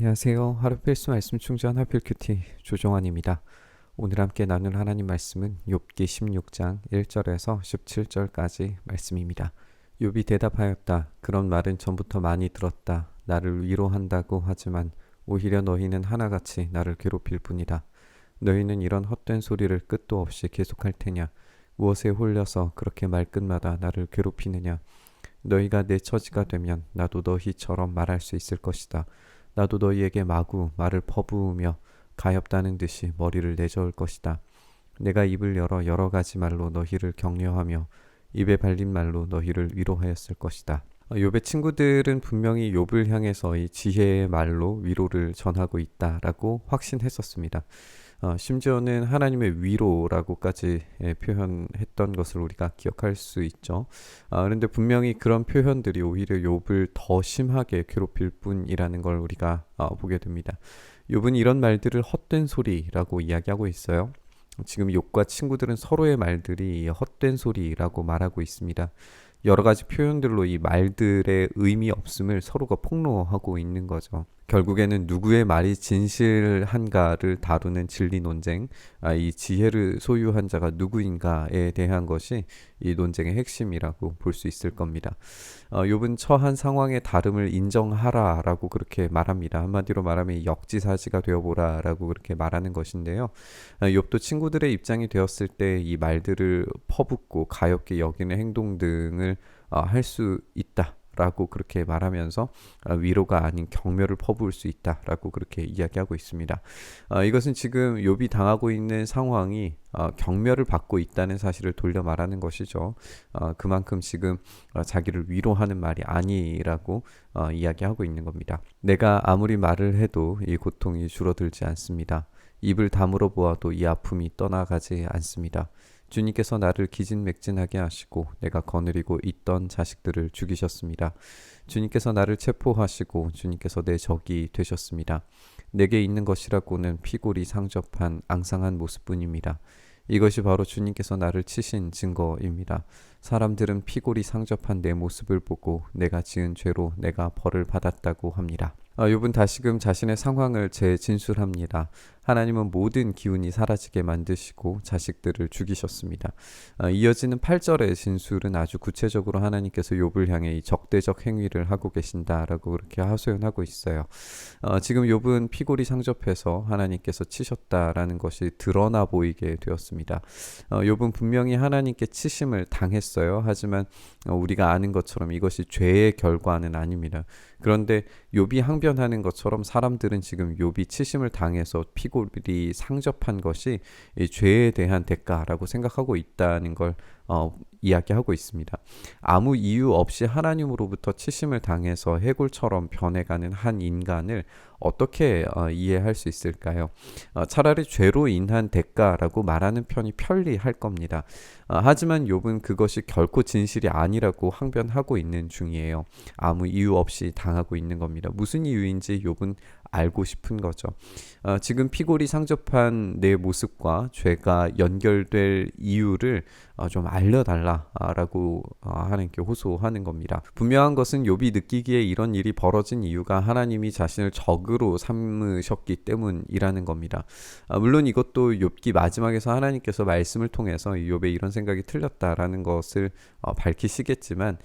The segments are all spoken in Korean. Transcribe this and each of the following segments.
안녕하세요. 하루 필수 말씀 충전 하필 큐티 조정환입니다. 오늘 함께 나눌 하나님 말씀은 욥기 16장 1절에서 17절까지 말씀입니다. 욥이 대답하였다. 그런 말은 전부터 많이 들었다. 나를 위로한다고 하지만 오히려 너희는 하나같이 나를 괴롭힐 뿐이다. 너희는 이런 헛된 소리를 끝도 없이 계속할 테냐? 무엇에 홀려서 그렇게 말끝마다 나를 괴롭히느냐? 너희가 내 처지가 되면 나도 너희처럼 말할 수 있을 것이다. 나도 너희에게 마구 말을 퍼부으며 가엾다는 듯이 머리를 내저을 것이다. 내가 입을 열어 여러 가지 말로 너희를 격려하며 입에 발린 말로 너희를 위로하였을 것이다. 욥의 친구들은 분명히 욥을 향해서 이 지혜의 말로 위로를 전하고 있다라고 확신했었습니다. 심지어는 하나님의 위로라고까지 표현했던 것을 우리가 기억할 수 있죠. 그런데 분명히 그런 표현들이 오히려 욥을 더 심하게 괴롭힐 뿐이라는 걸 우리가 보게 됩니다. 욥은 이런 말들을 헛된 소리라고 이야기하고 있어요. 지금 욥과 친구들은 서로의 말들이 헛된 소리라고 말하고 있습니다. 여러 가지 표현들로 이 말들의 의미 없음을 서로가 폭로하고 있는 거죠. 결국에는 누구의 말이 진실한가를 다루는 진리 논쟁, 이 지혜를 소유한 자가 누구인가에 대한 것이 이 논쟁의 핵심이라고 볼 수 있을 겁니다. 욥은 처한 상황의 다름을 인정하라라고 그렇게 말합니다. 한마디로 말하면 역지사지가 되어보라라고 그렇게 말하는 것인데요. 욥도 친구들의 입장이 되었을 때 이 말들을 퍼붓고 가엾게 여기는 행동 등을 할 수 있다. 라고 그렇게 말하면서 위로가 아닌 경멸을 퍼부을 수 있다라고 그렇게 이야기하고 있습니다. 이것은 지금 욥이 당하고 있는 상황이 경멸을 받고 있다는 사실을 돌려 말하는 것이죠. 그만큼 지금 자기를 위로하는 말이 아니라고 이야기하고 있는 겁니다. 내가 아무리 말을 해도 이 고통이 줄어들지 않습니다. 입을 다물어 보아도 이 아픔이 떠나가지 않습니다. 주님께서 나를 기진맥진하게 하시고 내가 거느리고 있던 자식들을 죽이셨습니다. 주님께서 나를 체포하시고 주님께서 내 적이 되셨습니다. 내게 있는 것이라고는 피골이 상접한 앙상한 모습뿐입니다. 이것이 바로 주님께서 나를 치신 증거입니다. 사람들은 피골이 상접한 내 모습을 보고 내가 지은 죄로 내가 벌을 받았다고 합니다. 욥은 다시금 자신의 상황을 재진술합니다. 하나님은 모든 기운이 사라지게 만드시고 자식들을 죽이셨습니다. 이어지는 8절의 진술은 아주 구체적으로 하나님께서 욥을 향해 이 적대적 행위를 하고 계신다라고 그렇게 하소연하고 있어요. 지금 욥은 피골이 상접해서 하나님께서 치셨다라는 것이 드러나 보이게 되었습니다. 욥은 분명히 하나님께 치심을 당했어요. 하지만 우리가 아는 것처럼 이것이 죄의 결과는 아닙니다. 그런데 욥이 항변하는 것처럼 사람들은 지금 욥이 치심을 당해서 피골이 상접한 것이 이 죄에 대한 대가라고 생각하고 있다는 걸 이야기하고 있습니다. 아무 이유 없이 하나님으로부터 치심을 당해서 해골처럼 변해가는 한 인간을 어떻게 이해할 수 있을까요? 차라리 죄로 인한 대가라고 말하는 편이 편리할 겁니다. 하지만 욥은 그것이 결코 진실이 아니라고 항변하고 있는 중이에요. 아무 이유 없이 당하고 있는 겁니다. 무슨 이유인지 욥은 알고 싶은 거죠. 지금 피골이 상접한 내 모습과 죄가 연결될 이유를 좀 알려달라라고 하나님께 호소하는 겁니다. 분명한 것은 욥이 느끼기에 이런 일이 벌어진 이유가 하나님이 자신을 적으로 삼으셨기 때문이라는 겁니다. 물론 이것도 욥기 마지막에서 하나님께서 말씀을 통해서 욥의 이런 생각이 틀렸다라는 것을 밝히시겠지만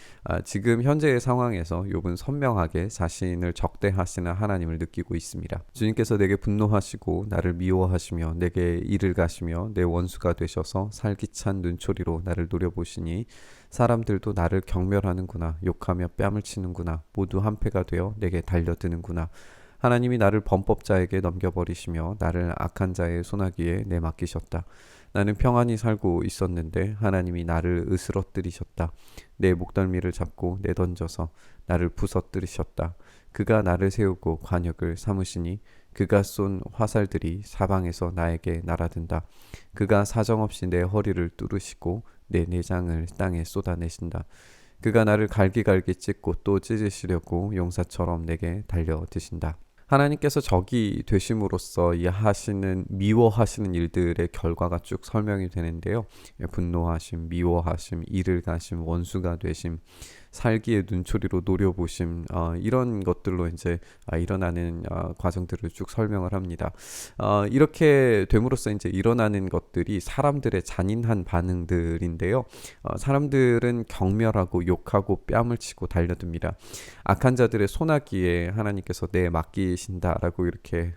지금 현재의 상황에서 욥은 선명하게 자신을 적대하시는 하나님을 느끼고 있습니다. 주님께서 내게 분노하시고 나를 미워하시며 내게 이를 가시며 내 원수가 되셔서 살기찬 눈초리로 나를 노려보시니 사람들도 나를 경멸하는구나. 욕하며 뺨을 치는구나. 모두 한패가 되어 내게 달려드는구나. 하나님이 나를 범법자에게 넘겨버리시며 나를 악한 자의 손아귀에 내맡기셨다. 나는 평안히 살고 있었는데 하나님이 나를 으스러뜨리셨다. 내 목덜미를 잡고 내던져서 나를 부서뜨리셨다. 그가 나를 세우고 관역을 삼으시니 그가 쏜 화살들이 사방에서 나에게 날아든다. 그가 사정없이 내 허리를 뚫으시고 내 내장을 땅에 쏟아내신다. 그가 나를 갈기갈기 찢고 또 찢으시려고 용사처럼 내게 달려드신다. 하나님께서 적이 되심으로써 이 하시는 미워하시는 일들의 결과가 쭉 설명이 되는데요. 분노하심, 미워하심, 이를 가심, 원수가 되심, 살기의 눈초리로 노려보심, 이런 것들로 이제 일어나는 과정들을 쭉 설명을 합니다. 이렇게 됨으로써 이제 일어나는 것들이 사람들의 잔인한 반응들인데요. 사람들은 경멸하고 욕하고 뺨을 치고 달려듭니다. 악한 자들의 소나기에 하나님께서 내 맡기신다라고 이렇게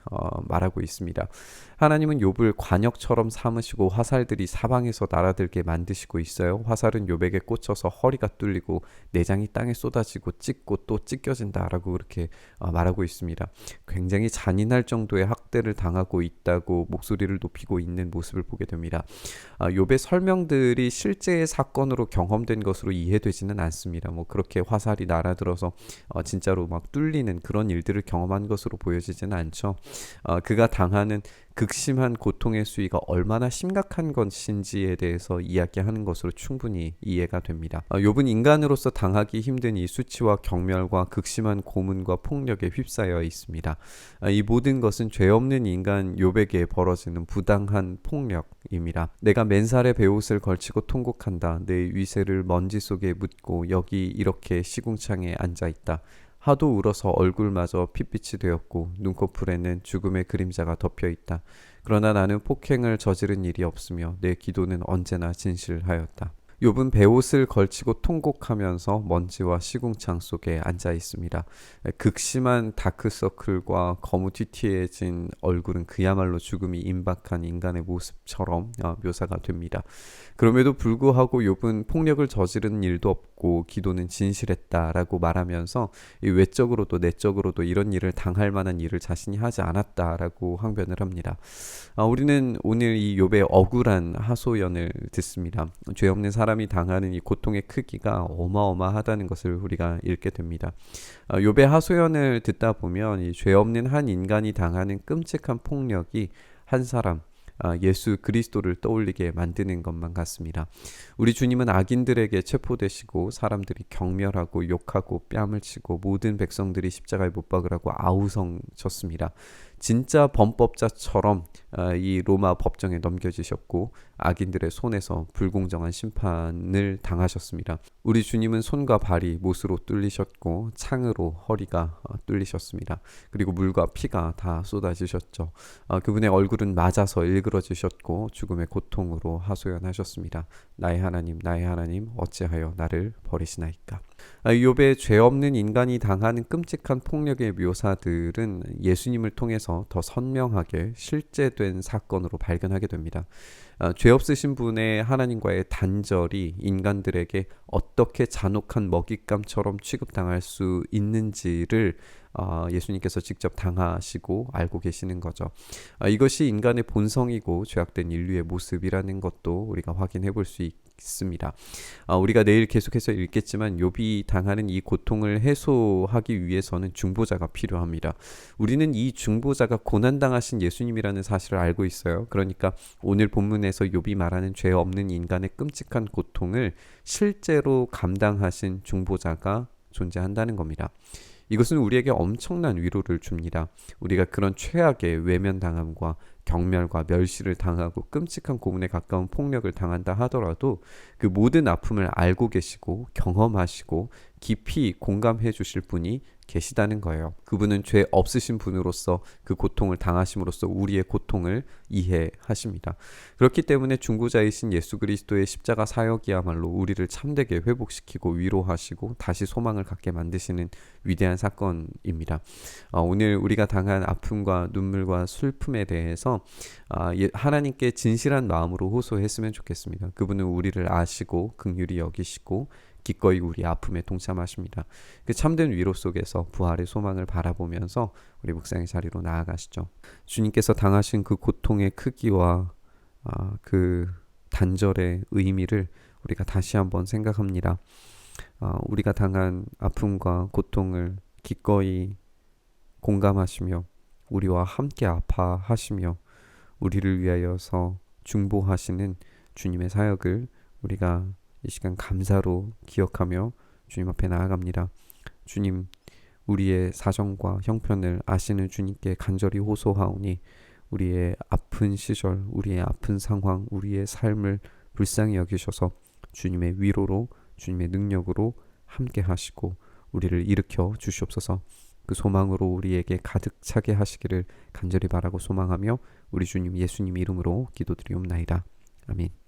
말하고 있습니다. 하나님은 욥을 관역처럼 삼으시고 화살들이 사방에서 날아들게 만드시고 있어요. 화살은 욥에게 꽂혀서 허리가 뚫리고 내장이 땅에 쏟아지고 찢고 또 찢겨진다라고 그렇게 말하고 있습니다. 굉장히 잔인할 정도의 학대를 당하고 있다고 목소리를 높이고 있는 모습을 보게 됩니다. 욥의 설명들이 실제의 사건으로 경험된 것으로 이해되지는 않습니다. 뭐 그렇게 화살이 날아들어서 진짜로 막 뚫리는 그런 일들을 경험한 것으로 보여지지는 않죠. 그가 당하는 극심한 고통의 수위가 얼마나 심각한 것인지에 대해서 이야기하는 것으로 충분히 이해가 됩니다. 욥은 인간으로서 당하기 힘든 이 수치와 경멸과 극심한 고문과 폭력에 휩싸여 있습니다. 이 모든 것은 죄 없는 인간 욥에게 벌어지는 부당한 폭력입니다. 내가 맨살에 베옷을 걸치고 통곡한다. 내 위세를 먼지 속에 묻고 여기 이렇게 시궁창에 앉아있다. 하도 울어서 얼굴마저 핏빛이 되었고 눈꺼풀에는 죽음의 그림자가 덮여있다. 그러나 나는 폭행을 저지른 일이 없으며 내 기도는 언제나 진실하였다. 욥은 베옷을 걸치고 통곡하면서 먼지와 시궁창 속에 앉아 있습니다. 극심한 다크서클과 거무튀튀해진 얼굴은 그야말로 죽음이 임박한 인간의 모습처럼 묘사가 됩니다. 그럼에도 불구하고 욥은 폭력을 저지른 일도 없고 기도는 진실했다라고 말하면서 외적으로도 내적으로도 이런 일을 당할 만한 일을 자신이 하지 않았다라고 항변을 합니다. 우리는 오늘 이 욥의 억울한 하소연을 듣습니다. 죄 없는 사람이 당하는 이 고통의 크기가 어마어마하다는 것을 우리가 읽게 됩니다. 욥의 하소연을 듣다 보면 이 죄 없는 한 인간이 당하는 끔찍한 폭력이 한 사람 예수 그리스도를 떠올리게 만드는 것만 같습니다. 우리 주님은 악인들에게 체포되시고 사람들이 경멸하고 욕하고 뺨을 치고 모든 백성들이 십자가에 못 박으라고 아우성쳤습니다. 진짜 범법자처럼 이 로마 법정에 넘겨지셨고 악인들의 손에서 불공정한 심판을 당하셨습니다. 우리 주님은 손과 발이 못으로 뚫리셨고 창으로 허리가 뚫리셨습니다. 그리고 물과 피가 다 쏟아지셨죠. 그분의 얼굴은 맞아서 일그러지셨고 죽음의 고통으로 하소연하셨습니다. 나의 하나님 어찌하여 나를 버리시나이까. 욥의 죄 없는 인간이 당하는 끔찍한 폭력의 묘사들은 예수님을 통해서 더 선명하게 실제된 사건으로 발견하게 됩니다. 죄 없으신 분의 하나님과의 단절이 인간들에게 어떻게 잔혹한 먹잇감처럼 취급당할 수 있는지를 예수님께서 직접 당하시고 알고 계시는 거죠. 이것이 인간의 본성이고 죄악된 인류의 모습이라는 것도 우리가 확인해 볼 수 있습니다. 우리가 내일 계속해서 읽겠지만 욥이 당하는 이 고통을 해소하기 위해서는 중보자가 필요합니다. 우리는 이 중보자가 고난당하신 예수님이라는 사실을 알고 있어요. 그러니까 오늘 본문에서 욥이 말하는 죄 없는 인간의 끔찍한 고통을 실제로 감당하신 중보자가 존재한다는 겁니다. 이것은 우리에게 엄청난 위로를 줍니다. 우리가 그런 최악의 외면당함과 경멸과 멸시를 당하고 끔찍한 고문에 가까운 폭력을 당한다 하더라도 그 모든 아픔을 알고 계시고 경험하시고 깊이 공감해 주실 분이 계시다는 거예요. 그분은 죄 없으신 분으로서 그 고통을 당하심으로써 우리의 고통을 이해하십니다. 그렇기 때문에 중보자이신 예수 그리스도의 십자가 사역이야말로 우리를 참되게 회복시키고 위로하시고 다시 소망을 갖게 만드시는 위대한 사건입니다. 오늘 우리가 당한 아픔과 눈물과 슬픔에 대해서 하나님께 진실한 마음으로 호소했으면 좋겠습니다. 그분은 우리를 아시고 긍휼히 여기시고 기꺼이 우리 아픔에 동참하십니다. 그 참된 위로 속에서 부활의 소망을 바라보면서 우리 묵상의 자리로 나아가시죠. 주님께서 당하신 그 고통의 크기와 그 단절의 의미를 우리가 다시 한번 생각합니다. 우리가 당한 아픔과 고통을 기꺼이 공감하시며 우리와 함께 아파하시며 우리를 위하여서 중보하시는 주님의 사역을 우리가 이 시간 감사로 기억하며 주님 앞에 나아갑니다. 주님, 우리의 사정과 형편을 아시는 주님께 간절히 호소하오니 우리의 아픈 시절, 우리의 아픈 상황, 우리의 삶을 불쌍히 여기셔서 주님의 위로로, 주님의 능력으로 함께 하시고 우리를 일으켜 주시옵소서. 그 소망으로 우리에게 가득 차게 하시기를 간절히 바라고 소망하며 우리 주님 예수님 이름으로 기도드리옵나이다. 아멘.